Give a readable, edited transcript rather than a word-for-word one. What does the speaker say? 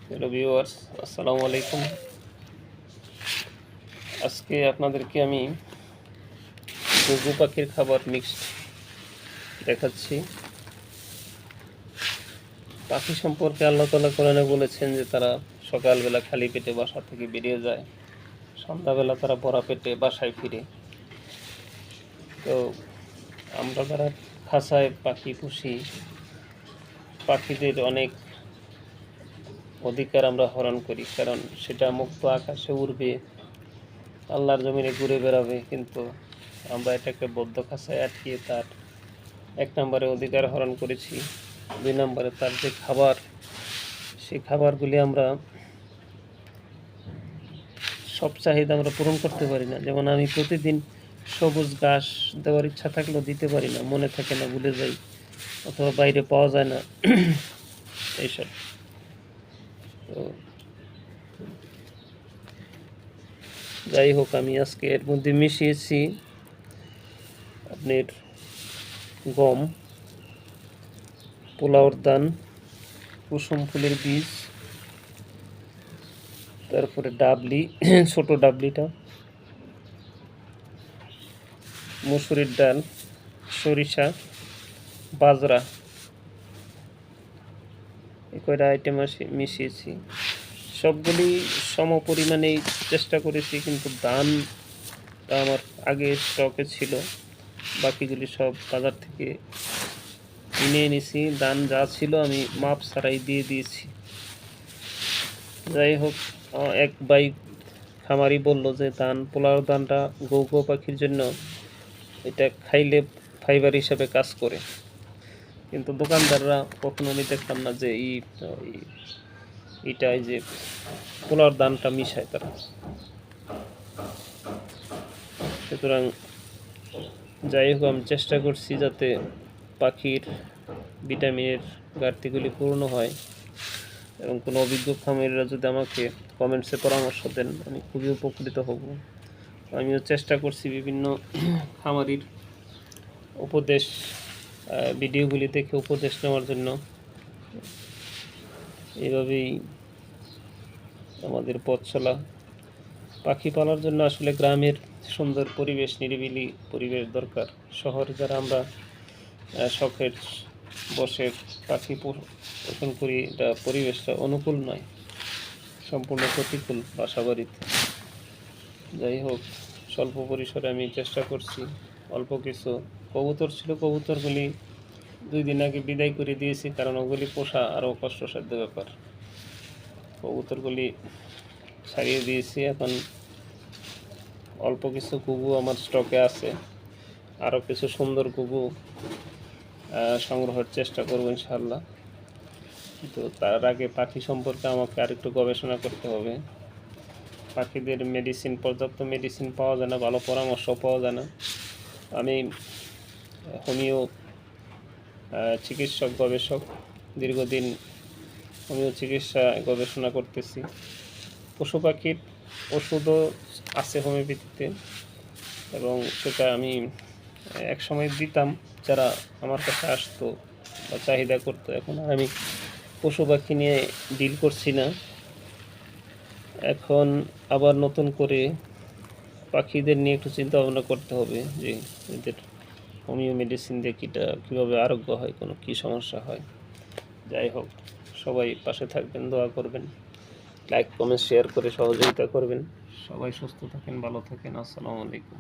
Hello viewers, আসসালামু আলাইকুম। আজকে আপনাদেরকে আমি ঘুঘু পাখির খাবার মিক্সড দেখাচ্ছি। পাখি সম্পর্কে আল্লাহ তাআলা কোরআনে বলেছেন যে তারা সকালবেলা খালি পেটে বাসা থেকে বেরিয়ে যায়, সন্ধ্যাবেলা তারা ভরা পেটে বাসায় ফিরে। তো আমরা যারা খাঁচায় পাখি পুষি, পাখিদের অনেক অধিকার আমরা হরণ করি, কারণ সেটা মুক্ত আকাশে উড়বে, আল্লাহর জমিনে ঘুরে বেড়াবে, কিন্তু আমরা এটাকে বদ্ধ খাঁচায় আটকিয়ে তার এক নম্বরে অধিকার হরণ করেছি, দুই নম্বরে তার যে খাবার, সেই খাবারগুলি আমরা সব চাহিদা আমরা পূরণ করতে পারি না। যেমন আমি প্রতিদিন সবুজ ঘাস দেওয়ার ইচ্ছা থাকলেও দিতে পারি না, মনে থাকে না, ভুলে যাই, অথবা বাইরে পাওয়া যায় না এইসব। তো যাই হোক, আমি আজকে এর মধ্যে মিশিয়েছি আপনার গম, পোলাওর দান, কুসুম ফুলের বীজ, তারপরে ডাবলি, ছোট ডাবলিটা, মসুরির ডাল, সরিষা, বাজরা, এই কয়টা আইটেম মিশিয়েছি। সবগুলি সম পরিমাণেই চেষ্টা করেছি, কিন্তু ধানটা আমার আগে স্টকে ছিল, বাকিগুলি সব বাজার থেকে কিনে এনেছি। ধান যা ছিল আমি মাপ ছাড়াই দিয়ে দিয়েছি। যাই হোক, এক ভাই খামারি বলল যে পোলাও ধানটা ঘুঘু পাখির জন্য এটা খাইলে ফাইবার হিসাবে কাজ করে, কিন্তু দোকানদাররা কখনো আমি দেখতাম না যে এই যে পোলাওর দানটা মিশায় তারা। সুতরাং যাই হোক, আমি চেষ্টা করছি যাতে পাখির ভিটামিনের ঘাটতিগুলি পূর্ণ হয়, এবং কোনো অভিজ্ঞ খামারিরা যদি আমাকে কমেন্টসে পরামর্শ দেন, আমি খুবই উপকৃত হব। আমিও চেষ্টা করছি বিভিন্ন খামারির উপদেশ, ভিডিওগুলি দেখে উপদেশ নেওয়ার জন্য। এভাবেই আমাদের পথ চলা। পাখি পালার জন্য আসলে গ্রামের সুন্দর পরিবেশ, নিরিবিলি পরিবেশ দরকার। শহরে যারা আমরা শখের বসে পাখি পোষণ করি, এটা পরিবেশটা অনুকূল নয়, সম্পূর্ণ প্রতিকূল বাসাবাড়িতে। যাই হোক, স্বল্প পরিসরে আমি চেষ্টা করছি। অল্প কিছু কবুতর ছিল, কবুতরগুলি 2 দিন আগে বিদায় করে দিয়েছি, কারণ ওগুলি পোষা আরও কষ্টসাধ্য ব্যাপার। কবুতরগুলি ছাড়িয়ে দিয়েছি। এখন অল্প কিছু ঘুঘু আমার স্টকে আছে, আরও কিছু সুন্দর ঘুঘু সংগ্রহের চেষ্টা করব ইনশাআল্লাহ। কিন্তু তার আগে পাখি সম্পর্কে আমাকে আরেকটু গবেষণা করতে হবে। পাখিদের মেডিসিন, পর্যাপ্ত মেডিসিন পাওয়া যায় না, ভালো পরামর্শ পাওয়া যায় না। আমি হোমিও চিকিৎসক, গবেষক, দীর্ঘদিন হোমিও চিকিৎসা গবেষণা করতেছি। পশু পাখির ওষুধও আছে হোমিওপ্যাথিতে, এবং সেটা আমি এক সময় দিতাম যারা আমার কাছে আসতো বা চাহিদা করতো। এখন আর আমি পশু পাখি নিয়ে ডিল করছি না। এখন আবার নতুন করে পাখিদের নিয়ে একটু চিন্তা ভাবনা করতে হবে যে এদের হোমিও মেডিসিন দিয়ে কীভাবে আরোগ্য হয়, কোনো কী সমস্যা হয়। যাই হোক, সবাই পাশে থাকবেন, দোয়া করবেন, লাইক কমেন্ট শেয়ার করে সহযোগিতা করবেন। সবাই সুস্থ থাকেন, ভালো থাকেন। আসসালামু আলাইকুম।